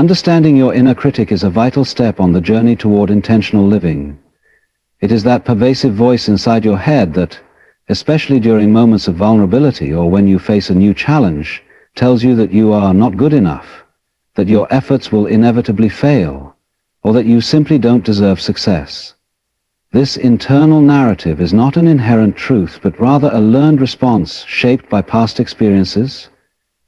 Understanding your inner critic is a vital step on the journey toward intentional living. It is that pervasive voice inside your head that, especially during moments of vulnerability or when you face a new challenge, tells you that you are not good enough, that your efforts will inevitably fail, or that you simply don't deserve success. This internal narrative is not an inherent truth, but rather a learned response shaped by past experiences,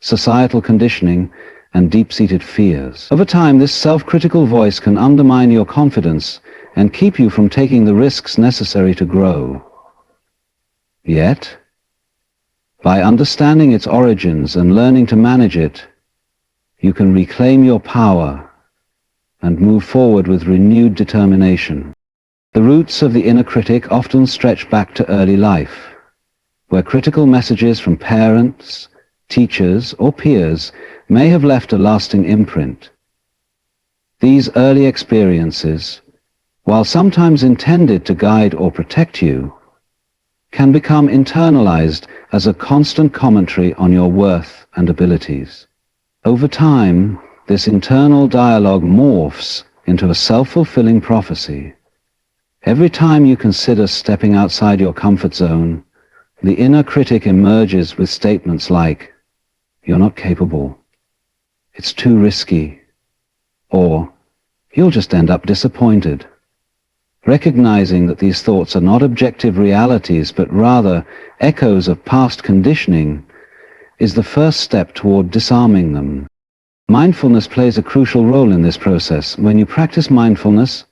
societal conditioning, and deep-seated fears. Over time, this self-critical voice can undermine your confidence and keep you from taking the risks necessary to grow. Yet, by understanding its origins and learning to manage it, you can reclaim your power and move forward with renewed determination. The roots of the inner critic often stretch back to early life, where critical messages from parents, teachers, or peers may have left a lasting imprint. These early experiences, while sometimes intended to guide or protect you, can become internalized as a constant commentary on your worth and abilities. Over time, this internal dialogue morphs into a self-fulfilling prophecy. Every time you consider stepping outside your comfort zone, the inner critic emerges with statements like, "You're not capable," "It's too risky," or "You'll just end up disappointed." Recognizing that these thoughts are not objective realities, but rather echoes of past conditioning, is the first step toward disarming them. Mindfulness plays a crucial role in this process. When you practice mindfulness,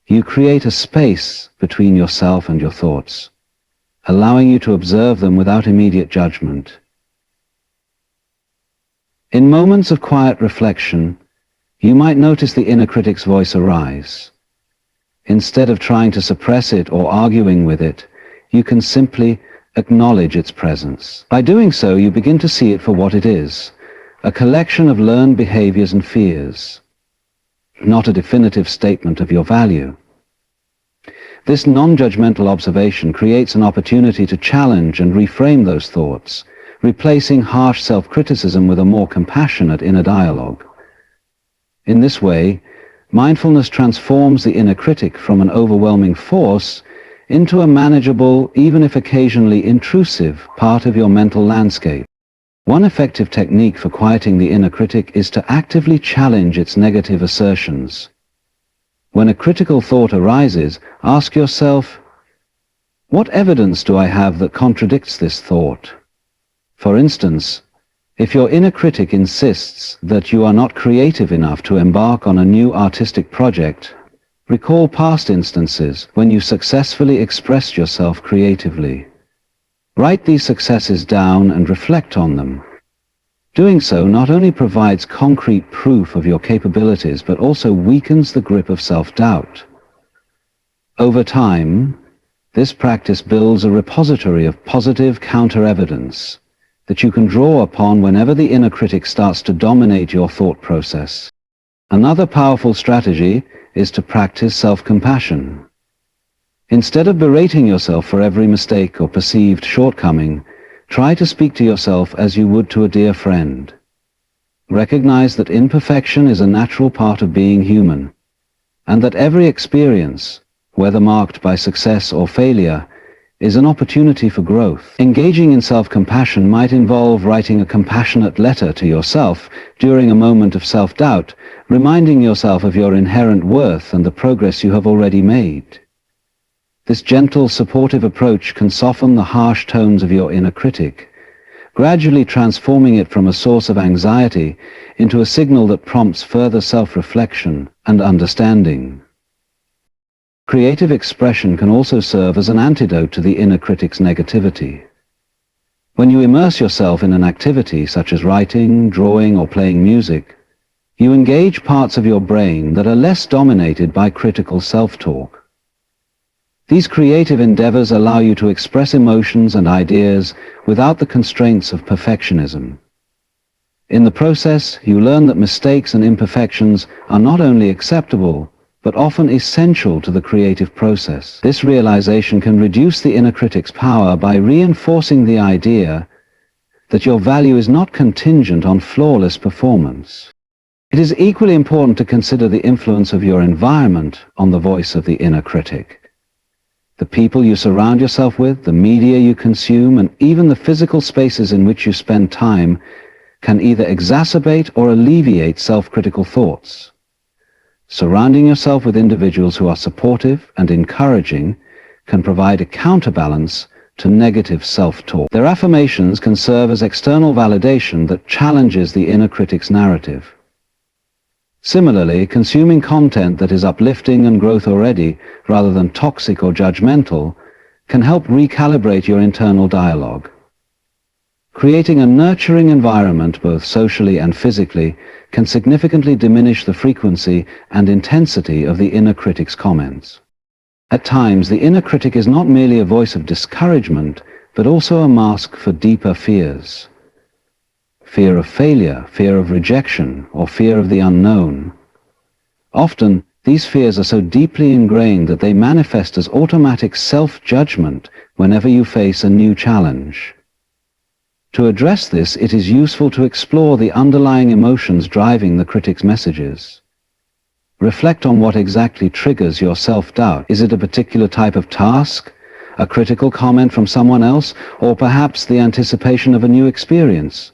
you create a space between yourself and your thoughts, allowing you to observe them without immediate judgment. In moments of quiet reflection, you might notice the inner critic's voice arise. Instead of trying to suppress it or arguing with it, you can simply acknowledge its presence. By doing so, you begin to see it for what it is, a collection of learned behaviors and fears, not a definitive statement of your value. This non-judgmental observation creates an opportunity to challenge and reframe those thoughts, replacing harsh self-criticism with a more compassionate inner dialogue. In this way, mindfulness transforms the inner critic from an overwhelming force into a manageable, even if occasionally intrusive, part of your mental landscape. One effective technique for quieting the inner critic is to actively challenge its negative assertions. When a critical thought arises, ask yourself, "What evidence do I have that contradicts this thought?" For instance, if your inner critic insists that you are not creative enough to embark on a new artistic project, recall past instances when you successfully expressed yourself creatively. Write these successes down and reflect on them. Doing so not only provides concrete proof of your capabilities, but also weakens the grip of self-doubt. Over time, this practice builds a repository of positive counter-evidence that you can draw upon whenever the inner critic starts to dominate your thought process. Another powerful strategy is to practice self-compassion. Instead of berating yourself for every mistake or perceived shortcoming, try to speak to yourself as you would to a dear friend. Recognize that imperfection is a natural part of being human, and that every experience, whether marked by success or failure, is an opportunity for growth. Engaging in self-compassion might involve writing a compassionate letter to yourself during a moment of self-doubt, reminding yourself of your inherent worth and the progress you have already made. This gentle, supportive approach can soften the harsh tones of your inner critic, gradually transforming it from a source of anxiety into a signal that prompts further self-reflection and understanding. Creative expression can also serve as an antidote to the inner critic's negativity. When you immerse yourself in an activity such as writing, drawing, or playing music, you engage parts of your brain that are less dominated by critical self-talk. These creative endeavors allow you to express emotions and ideas without the constraints of perfectionism. In the process, you learn that mistakes and imperfections are not only acceptable, but often essential to the creative process. This realization can reduce the inner critic's power by reinforcing the idea that your value is not contingent on flawless performance. It is equally important to consider the influence of your environment on the voice of the inner critic. The people you surround yourself with, the media you consume, and even the physical spaces in which you spend time can either exacerbate or alleviate self-critical thoughts. Surrounding yourself with individuals who are supportive and encouraging can provide a counterbalance to negative self-talk. Their affirmations can serve as external validation that challenges the inner critic's narrative. Similarly, consuming content that is uplifting and growth-oriented rather than toxic or judgmental can help recalibrate your internal dialogue. Creating a nurturing environment, both socially and physically, can significantly diminish the frequency and intensity of the inner critic's comments. At times, the inner critic is not merely a voice of discouragement, but also a mask for deeper fears. Fear of failure, fear of rejection, or fear of the unknown. Often, these fears are so deeply ingrained that they manifest as automatic self-judgment whenever you face a new challenge. To address this, it is useful to explore the underlying emotions driving the critic's messages. Reflect on what exactly triggers your self-doubt. Is it a particular type of task, a critical comment from someone else, or perhaps the anticipation of a new experience?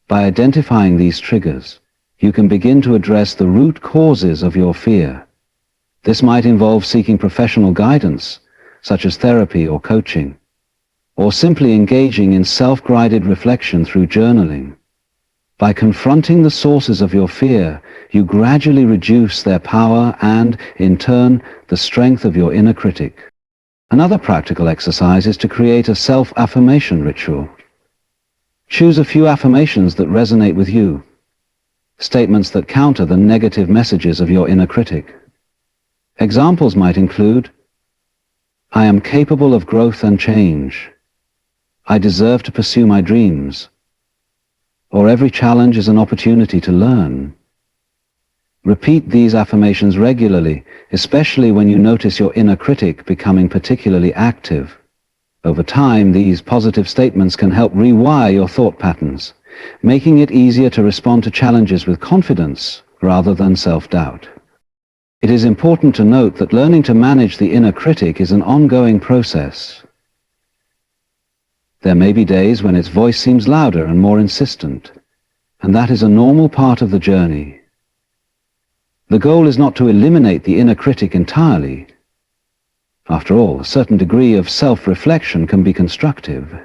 By identifying these triggers, you can begin to address the root causes of your fear. This might involve seeking professional guidance, such as therapy or coaching, or simply engaging in self-guided reflection through journaling. By confronting the sources of your fear, you gradually reduce their power and, in turn, the strength of your inner critic. Another practical exercise is to create a self-affirmation ritual. Choose a few affirmations that resonate with you, statements that counter the negative messages of your inner critic. Examples might include, I am capable of growth and change. I deserve to pursue my dreams. Or every challenge is an opportunity to learn. Repeat these affirmations regularly, especially when you notice your inner critic becoming particularly active. Over time, these positive statements can help rewire your thought patterns, making it easier to respond to challenges with confidence rather than self-doubt. It is important to note that learning to manage the inner critic is an ongoing process. There may be days when its voice seems louder and more insistent, and that is a normal part of the journey. The goal is not to eliminate the inner critic entirely. After all, a certain degree of self-reflection can be constructive.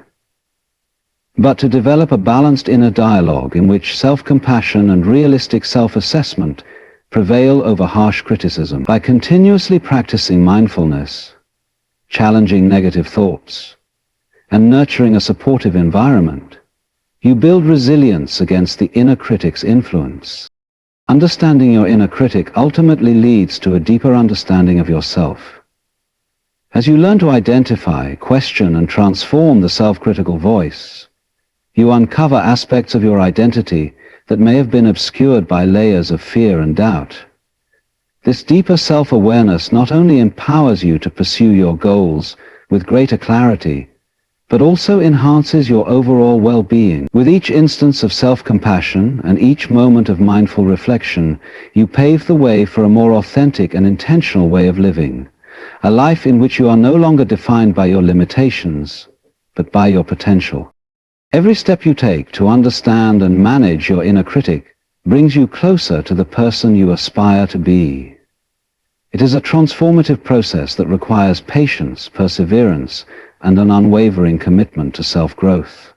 But to develop a balanced inner dialogue in which self-compassion and realistic self-assessment prevail over harsh criticism. By continuously practicing mindfulness, challenging negative thoughts, and nurturing a supportive environment, you build resilience against the inner critic's influence. Understanding your inner critic ultimately leads to a deeper understanding of yourself. As you learn to identify, question, and transform the self-critical voice, you uncover aspects of your identity that may have been obscured by layers of fear and doubt. This deeper self-awareness not only empowers you to pursue your goals with greater clarity, but also enhances your overall well-being. With each instance of self-compassion and each moment of mindful reflection, you pave the way for a more authentic and intentional way of living, a life in which you are no longer defined by your limitations, but by your potential. Every step you take to understand and manage your inner critic brings you closer to the person you aspire to be. It is a transformative process that requires patience, perseverance, and an unwavering commitment to self-growth.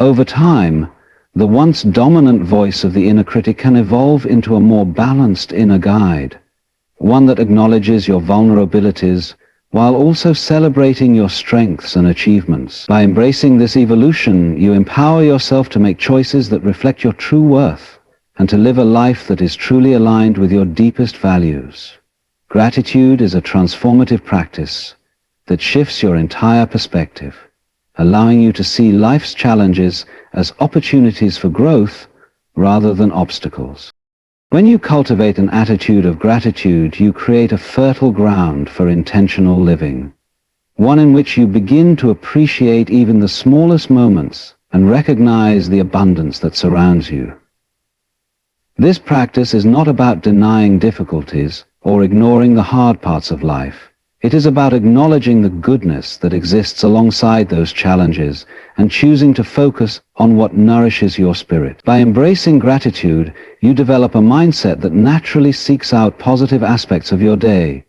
Over time, the once dominant voice of the inner critic can evolve into a more balanced inner guide, one that acknowledges your vulnerabilities while also celebrating your strengths and achievements. By embracing this evolution, you empower yourself to make choices that reflect your true worth and to live a life that is truly aligned with your deepest values. Gratitude is a transformative practice that shifts your entire perspective, allowing you to see life's challenges as opportunities for growth rather than obstacles. When you cultivate an attitude of gratitude, you create a fertile ground for intentional living, one in which you begin to appreciate even the smallest moments and recognize the abundance that surrounds you. This practice is not about denying difficulties or ignoring the hard parts of life. It is about acknowledging the goodness that exists alongside those challenges and choosing to focus on what nourishes your spirit. By embracing gratitude, you develop a mindset that naturally seeks out positive aspects of your day,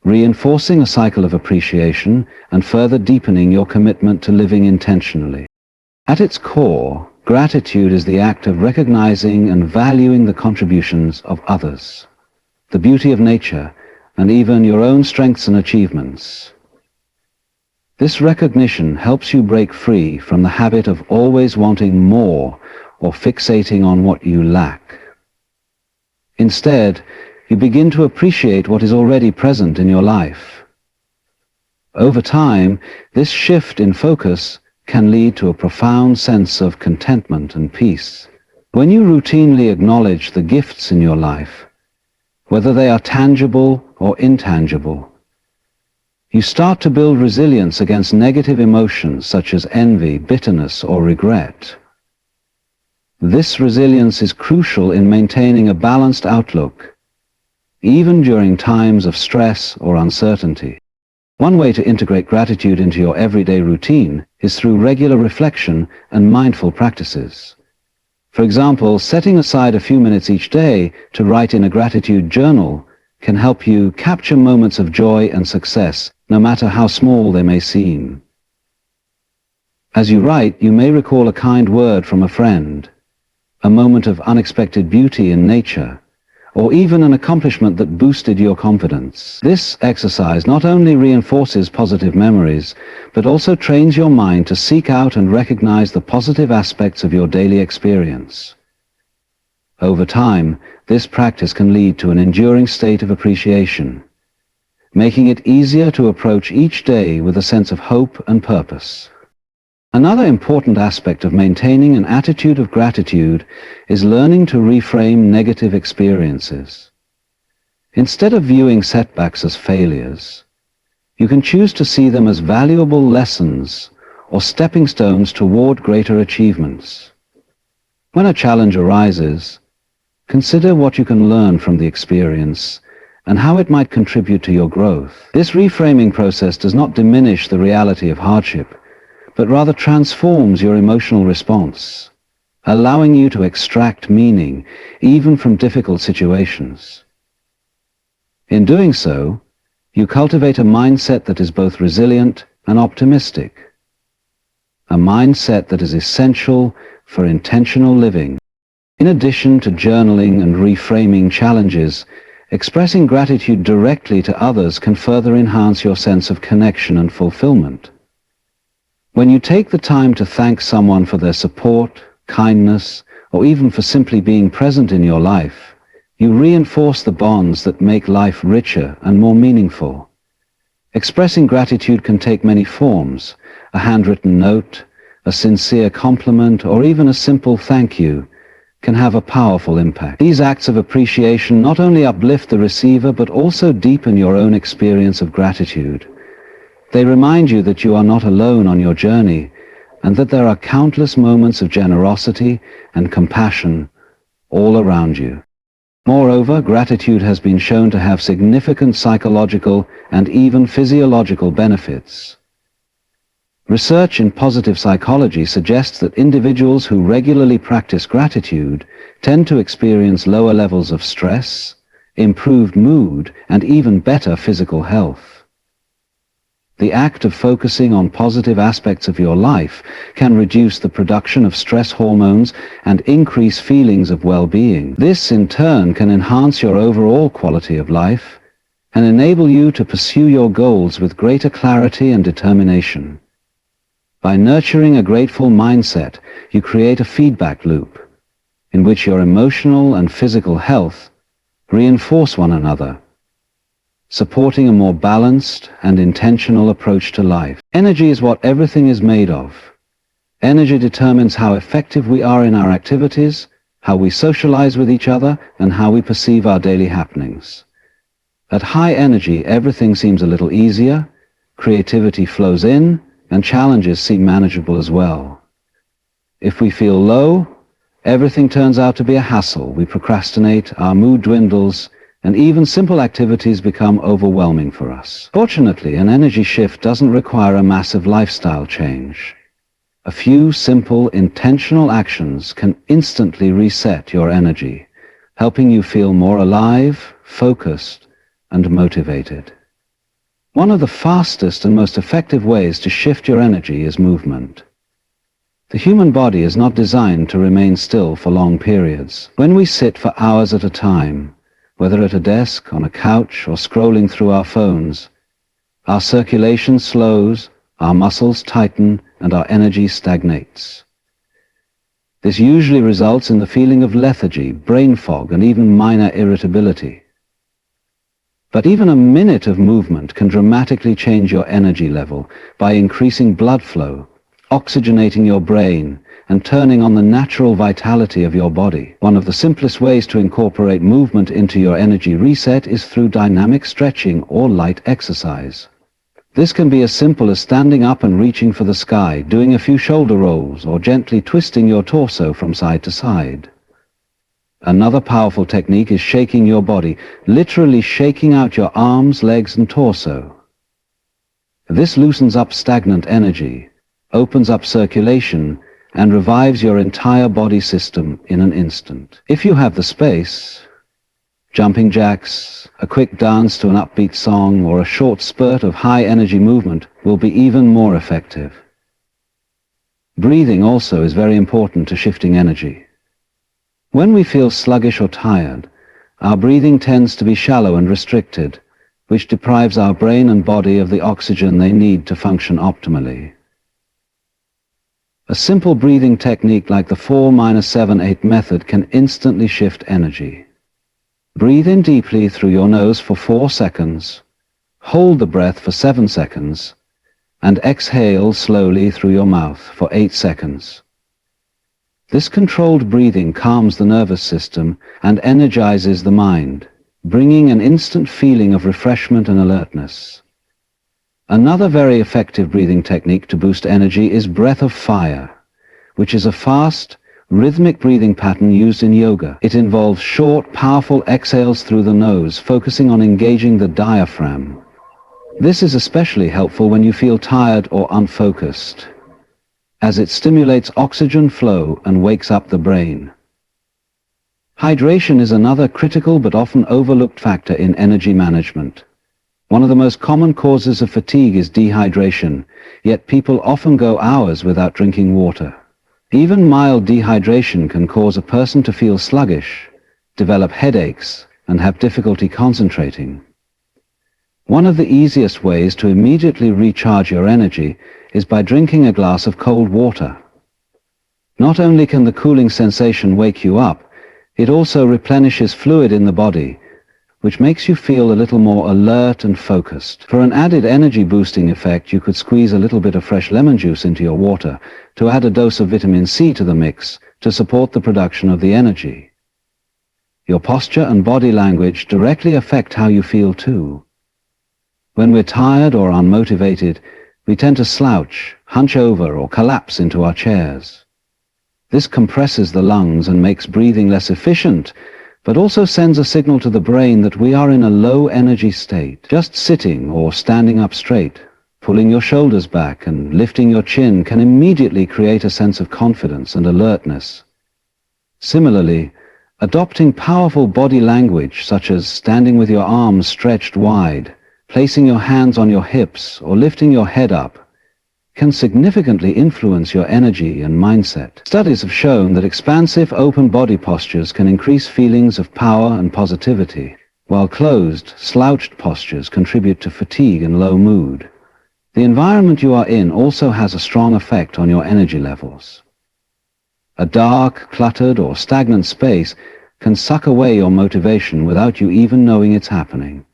reinforcing a cycle of appreciation and further deepening your commitment to living intentionally. At its core, gratitude is the act of recognizing and valuing the contributions of others, the beauty of nature, and even your own strengths and achievements. This recognition helps you break free from the habit of always wanting more or fixating on what you lack. Instead, you begin to appreciate what is already present in your life. Over time, this shift in focus can lead to a profound sense of contentment and peace. When you routinely acknowledge the gifts in your life, whether they are tangible or intangible, you start to build resilience against negative emotions such as envy, bitterness, or regret. This resilience is crucial in maintaining a balanced outlook, even during times of stress or uncertainty. One way to integrate gratitude into your everyday routine is through regular reflection and mindful practices. For example, setting aside a few minutes each day to write in a gratitude journal can help you capture moments of joy and success, no matter how small they may seem. As you write, you may recall a kind word from a friend, a moment of unexpected beauty in nature, or even an accomplishment that boosted your confidence. This exercise not only reinforces positive memories, but also trains your mind to seek out and recognize the positive aspects of your daily experience. Over time, this practice can lead to an enduring state of appreciation, making it easier to approach each day with a sense of hope and purpose. Another important aspect of maintaining an attitude of gratitude is learning to reframe negative experiences. Instead of viewing setbacks as failures, you can choose to see them as valuable lessons or stepping stones toward greater achievements. When a challenge arises, consider what you can learn from the experience and how it might contribute to your growth. This reframing process does not diminish the reality of hardship, but rather transforms your emotional response, allowing you to extract meaning even from difficult situations. In doing so, you cultivate a mindset that is both resilient and optimistic, a mindset that is essential for intentional living. In addition to journaling and reframing challenges, expressing gratitude directly to others can further enhance your sense of connection and fulfillment. When you take the time to thank someone for their support, kindness, or even for simply being present in your life, you reinforce the bonds that make life richer and more meaningful. Expressing gratitude can take many forms: a handwritten note, a sincere compliment, or even a simple thank you can have a powerful impact. These acts of appreciation not only uplift the receiver but also deepen your own experience of gratitude. They remind you that you are not alone on your journey and that there are countless moments of generosity and compassion all around you. Moreover, gratitude has been shown to have significant psychological and even physiological benefits. Research in positive psychology suggests that individuals who regularly practice gratitude tend to experience lower levels of stress, improved mood, and even better physical health. The act of focusing on positive aspects of your life can reduce the production of stress hormones and increase feelings of well-being. This, in turn, can enhance your overall quality of life and enable you to pursue your goals with greater clarity and determination. By nurturing a grateful mindset, you create a feedback loop in which your emotional and physical health reinforce one another, supporting a more balanced and intentional approach to life. Energy is what everything is made of. Energy determines how effective we are in our activities, how we socialize with each other, and how we perceive our daily happenings. At high energy, everything seems a little easier, creativity flows in, and challenges seem manageable as well. If we feel low, Everything turns out to be a hassle. We procrastinate, our mood dwindles, and even simple activities become overwhelming for us. Fortunately, an energy shift doesn't require a massive lifestyle change. A few simple, intentional actions can instantly reset your energy, helping you feel more alive, focused, and motivated. One of the fastest and most effective ways to shift your energy is movement. The human body is not designed to remain still for long periods. When we sit for hours at a time, whether at a desk, on a couch, or scrolling through our phones, our circulation slows, our muscles tighten, and our energy stagnates. This usually results in the feeling of lethargy, brain fog, and even minor irritability. But even a minute of movement can dramatically change your energy level by increasing blood flow, oxygenating your brain, and turning on the natural vitality of your body. One of the simplest ways to incorporate movement into your energy reset is through dynamic stretching or light exercise. This can be as simple as standing up and reaching for the sky, doing a few shoulder rolls, or gently twisting your torso from side to side. Another powerful technique is shaking your body, literally shaking out your arms, legs, and torso. This loosens up stagnant energy, opens up circulation, and revives your entire body system in an instant. If you have the space, jumping jacks, a quick dance to an upbeat song, or a short spurt of high-energy movement will be even more effective. Breathing also is very important to shifting energy. When we feel sluggish or tired, our breathing tends to be shallow and restricted, which deprives our brain and body of the oxygen they need to function optimally. A simple breathing technique like the 4-7-8 method can instantly shift energy. Breathe in deeply through your nose for 4 seconds, hold the breath for 7 seconds, and exhale slowly through your mouth for 8 seconds. This controlled breathing calms the nervous system and energizes the mind, bringing an instant feeling of refreshment and alertness. Another very effective breathing technique to boost energy is breath of fire, which is a fast, rhythmic breathing pattern used in yoga. It involves short, powerful exhales through the nose, focusing on engaging the diaphragm. This is especially helpful when you feel tired or unfocused, as it stimulates oxygen flow and wakes up the brain. Hydration is another critical but often overlooked factor in energy management. One of the most common causes of fatigue is dehydration, yet people often go hours without drinking water. Even mild dehydration can cause a person to feel sluggish, develop headaches, and have difficulty concentrating. One of the easiest ways to immediately recharge your energy is by drinking a glass of cold water. Not only can the cooling sensation wake you up, it also replenishes fluid in the body, which makes you feel a little more alert and focused. For an added energy-boosting effect, you could squeeze a little bit of fresh lemon juice into your water to add a dose of vitamin C to the mix to support the production of the energy. Your posture and body language directly affect how you feel too. When we're tired or unmotivated, we tend to slouch, hunch over, or collapse into our chairs. This compresses the lungs and makes breathing less efficient, but also sends a signal to the brain that we are in a low-energy state. Just sitting or standing up straight, pulling your shoulders back and lifting your chin can immediately create a sense of confidence and alertness. Similarly, adopting powerful body language such as standing with your arms stretched wide, placing your hands on your hips, or lifting your head up can significantly influence your energy and mindset. Studies have shown that expansive, open body postures can increase feelings of power and positivity, while closed, slouched postures contribute to fatigue and low mood. The environment you are in also has a strong effect on your energy levels. A dark, cluttered, or stagnant space can suck away your motivation without you even knowing it's happening.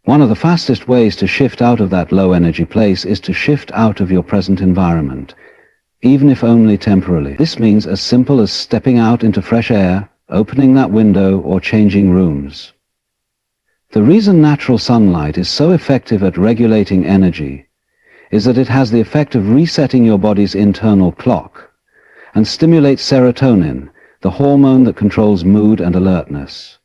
One of the fastest ways to shift out of that low-energy place is to shift out of your present environment, even if only temporarily. This means as simple as stepping out into fresh air, opening that window, or changing rooms. The reason natural sunlight is so effective at regulating energy is that it has the effect of resetting your body's internal clock and stimulates serotonin, the hormone that controls mood and alertness.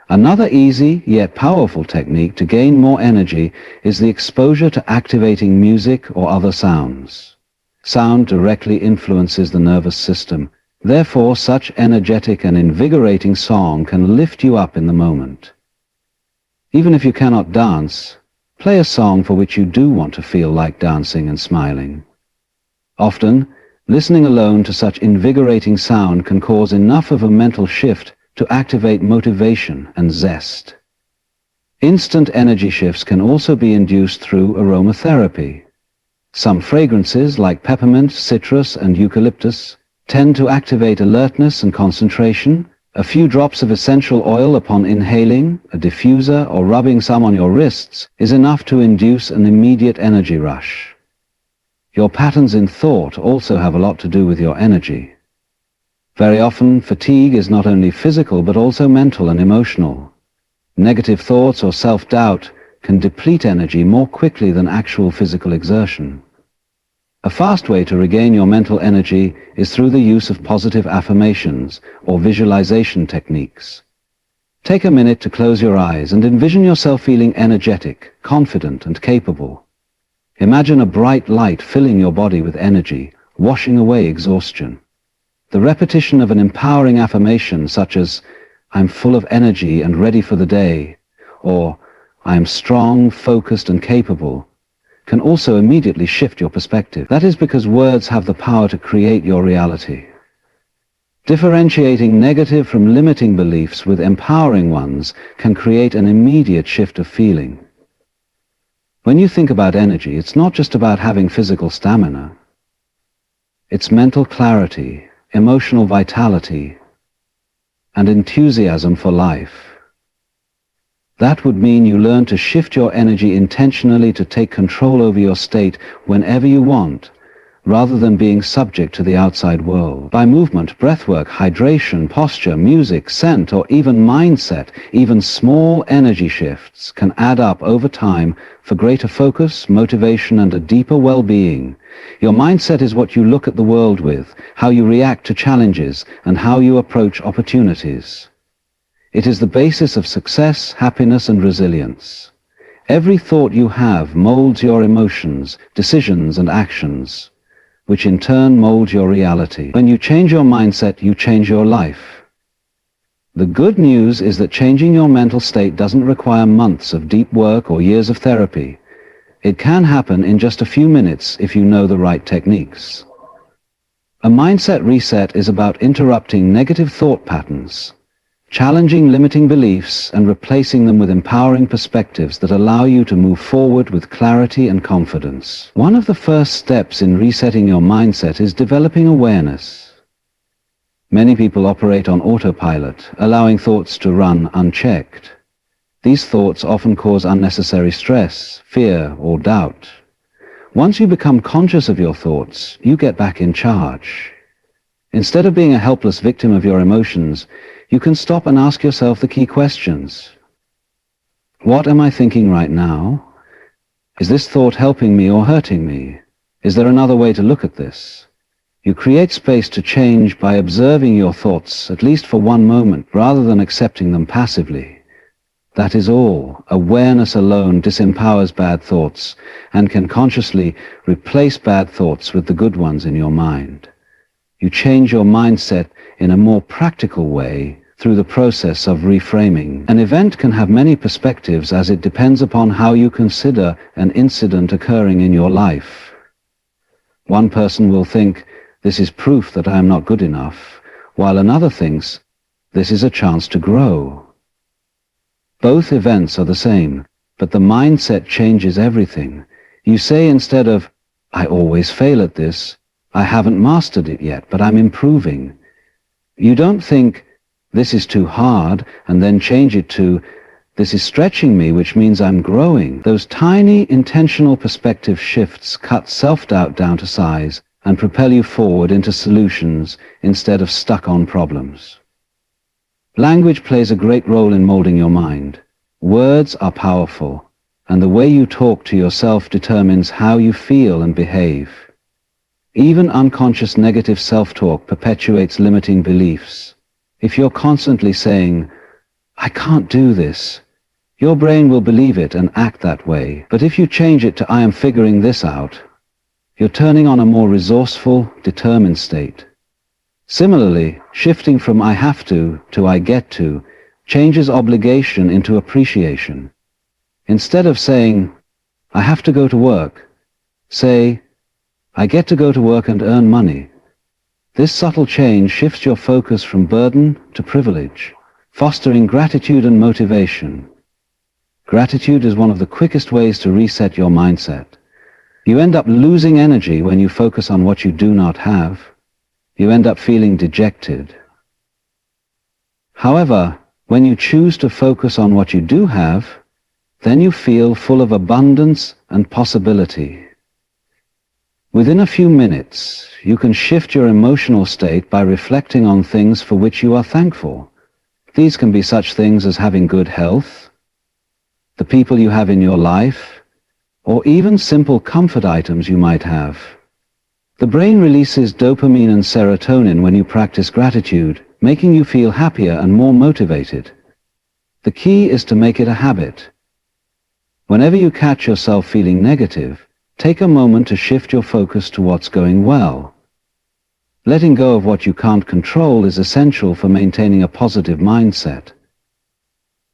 Another easy yet powerful technique to gain more energy is the exposure to activating music or other sounds. Sound directly influences the nervous system. Therefore, such energetic and invigorating song can lift you up in the moment. Even if you cannot dance, play a song for which you do want to feel like dancing and smiling. Often, listening alone to such invigorating sound can cause enough of a mental shift to activate motivation and zest. Instant energy shifts can also be induced through aromatherapy. Some fragrances, like peppermint, citrus, and eucalyptus, tend to activate alertness and concentration. A few drops of essential oil upon inhaling, a diffuser, or rubbing some on your wrists is enough to induce an immediate energy rush. Your patterns in thought also have a lot to do with your energy. Very often, fatigue is not only physical but also mental and emotional. Negative thoughts or self-doubt can deplete energy more quickly than actual physical exertion. A fast way to regain your mental energy is through the use of positive affirmations or visualization techniques. Take a minute to close your eyes and envision yourself feeling energetic, confident, and capable. Imagine a bright light filling your body with energy, washing away exhaustion. The repetition of an empowering affirmation such as, "I'm full of energy and ready for the day," or "I am strong, focused, and capable," can also immediately shift your perspective. That is because words have the power to create your reality. Differentiating negative from limiting beliefs with empowering ones can create an immediate shift of feeling. When you think about energy, it's not just about having physical stamina. It's mental clarity, emotional vitality, and enthusiasm for life. That would mean you learn to shift your energy intentionally to take control over your state whenever you want, rather than being subject to the outside world. By movement, breathwork, hydration, posture, music, scent, or even mindset, even small energy shifts can add up over time for greater focus, motivation, and a deeper well-being. Your mindset is what you look at the world with, how you react to challenges, and how you approach opportunities. It is the basis of success, happiness, and resilience. Every thought you have molds your emotions, decisions, and actions, which in turn mold your reality. When you change your mindset, you change your life. The good news is that changing your mental state doesn't require months of deep work or years of therapy. It can happen in just a few minutes if you know the right techniques. A mindset reset is about interrupting negative thought patterns, challenging limiting beliefs, and replacing them with empowering perspectives that allow you to move forward with clarity and confidence. One of the first steps in resetting your mindset is developing awareness. Many people operate on autopilot, allowing thoughts to run unchecked. These thoughts often cause unnecessary stress, fear, or doubt. Once you become conscious of your thoughts, you get back in charge. Instead of being a helpless victim of your emotions, you can stop and ask yourself the key questions. What am I thinking right now? Is this thought helping me or hurting me? Is there another way to look at this? You create space to change by observing your thoughts, at least for one moment, rather than accepting them passively. That is all. Awareness alone disempowers bad thoughts and can consciously replace bad thoughts with the good ones in your mind. You change your mindset in a more practical way through the process of reframing. An event can have many perspectives as it depends upon how you consider an incident occurring in your life. One person will think, "This is proof that I am not good enough," while another thinks, "This is a chance to grow." Both events are the same, but the mindset changes everything. You say instead of, "I always fail at this," "I haven't mastered it yet, but I'm improving." You don't think, "This is too hard," and then change it to, "This is stretching me, which means I'm growing." Those tiny intentional perspective shifts cut self-doubt down to size and propel you forward into solutions instead of stuck on problems. Language plays a great role in molding your mind. Words are powerful, and the way you talk to yourself determines how you feel and behave. Even unconscious negative self-talk perpetuates limiting beliefs. If you're constantly saying, "I can't do this," your brain will believe it and act that way. But if you change it to "I am figuring this out," you're turning on a more resourceful, determined state. Similarly, shifting from "I have to" "I get to" changes obligation into appreciation. Instead of saying, "I have to go to work," say, "I get to go to work and earn money." This subtle change shifts your focus from burden to privilege, fostering gratitude and motivation. Gratitude is one of the quickest ways to reset your mindset. You end up losing energy when you focus on what you do not have. You end up feeling dejected. However, when you choose to focus on what you do have, then you feel full of abundance and possibility. Within a few minutes, you can shift your emotional state by reflecting on things for which you are thankful. These can be such things as having good health, the people you have in your life, or even simple comfort items you might have. The brain releases dopamine and serotonin when you practice gratitude, making you feel happier and more motivated. The key is to make it a habit. Whenever you catch yourself feeling negative, take a moment to shift your focus to what's going well. Letting go of what you can't control is essential for maintaining a positive mindset.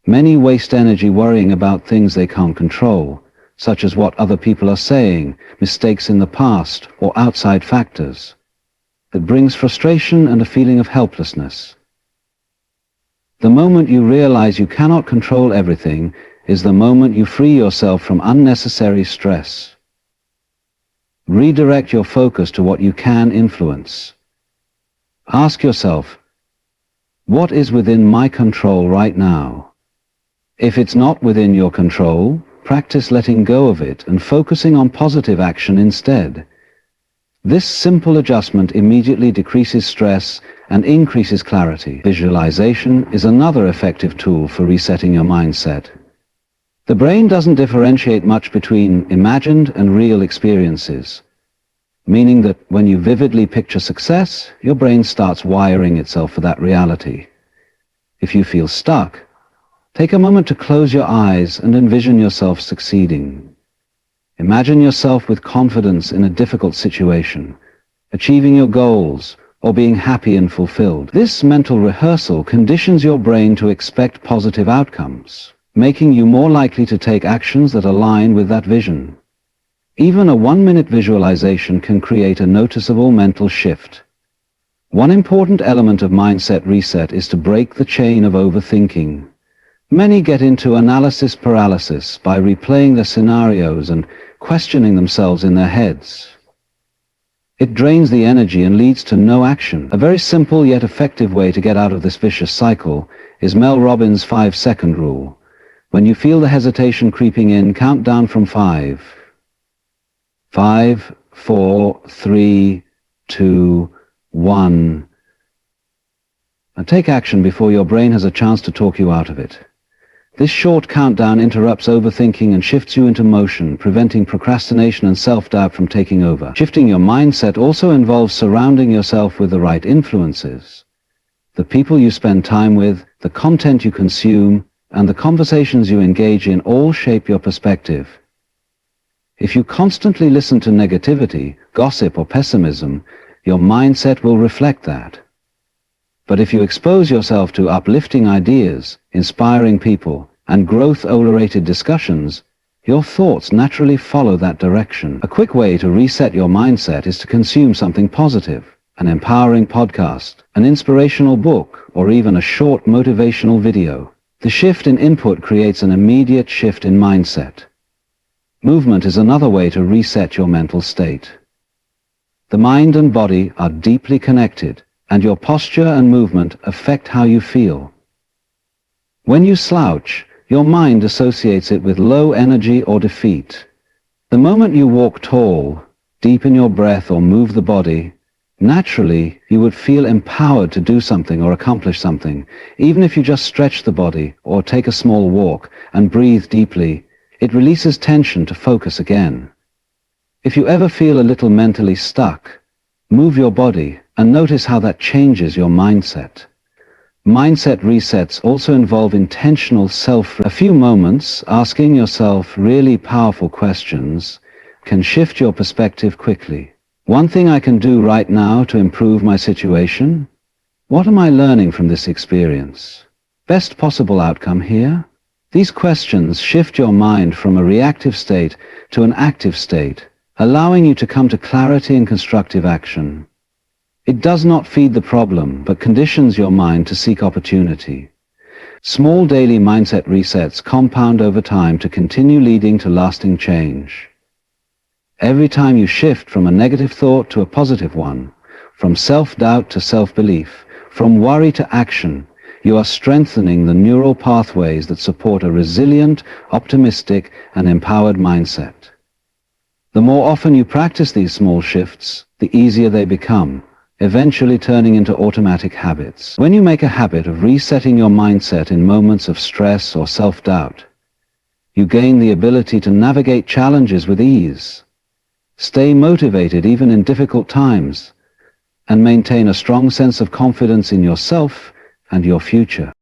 Many waste energy worrying about things they can't control, such as what other people are saying, mistakes in the past, or outside factors. It brings frustration and a feeling of helplessness. The moment you realize you cannot control everything is the moment you free yourself from unnecessary stress. Redirect your focus to what you can influence. Ask yourself, what is within my control right now? If it's not within your control, practice letting go of it and focusing on positive action instead. This simple adjustment immediately decreases stress and increases clarity. Visualization is another effective tool for resetting your mindset. The brain doesn't differentiate much between imagined and real experiences, meaning that when you vividly picture success, your brain starts wiring itself for that reality. If you feel stuck, take a moment to close your eyes and envision yourself succeeding. Imagine yourself with confidence in a difficult situation, achieving your goals, or being happy and fulfilled. This mental rehearsal conditions your brain to expect positive outcomes, making you more likely to take actions that align with that vision. Even a 1-minute visualization can create a noticeable mental shift. One important element of mindset reset is to break the chain of overthinking. Many get into analysis paralysis by replaying their scenarios and questioning themselves in their heads. It drains the energy and leads to no action. A very simple yet effective way to get out of this vicious cycle is Mel Robbins' 5-second rule. When you feel the hesitation creeping in, count down from 5. 5, 4, 3, 2, 1. And take action before your brain has a chance to talk you out of it. This short countdown interrupts overthinking and shifts you into motion, preventing procrastination and self-doubt from taking over. Shifting your mindset also involves surrounding yourself with the right influences. The people you spend time with, the content you consume, and the conversations you engage in all shape your perspective. If you constantly listen to negativity, gossip, or pessimism, your mindset will reflect that. But if you expose yourself to uplifting ideas, inspiring people, and growth-oriented discussions, your thoughts naturally follow that direction. A quick way to reset your mindset is to consume something positive, an empowering podcast, an inspirational book, or even a short motivational video. The shift in input creates an immediate shift in mindset. Movement is another way to reset your mental state. The mind and body are deeply connected, and your posture and movement affect how you feel. When you slouch, your mind associates it with low energy or defeat. The moment you walk tall, deepen your breath or move the body, naturally you would feel empowered to do something or accomplish something. Even if you just stretch the body or take a small walk and breathe deeply, it releases tension to focus again. If you ever feel a little mentally stuck, Move your body and notice how that changes your mindset. Mindset resets also involve intentional a few moments asking yourself really powerful questions can shift your perspective quickly. One thing I can do right now to improve my situation? What am I learning from this experience? Best possible outcome here? These questions shift your mind from a reactive state to an active state, allowing you to come to clarity and constructive action. It does not feed the problem, but conditions your mind to seek opportunity. Small daily mindset resets compound over time to continue leading to lasting change. Every time you shift from a negative thought to a positive one, from self-doubt to self-belief, from worry to action, you are strengthening the neural pathways that support a resilient, optimistic, and empowered mindset. The more often you practice these small shifts, the easier they become, eventually turning into automatic habits. When you make a habit of resetting your mindset in moments of stress or self-doubt, you gain the ability to navigate challenges with ease, stay motivated even in difficult times, and maintain a strong sense of confidence in yourself and your future.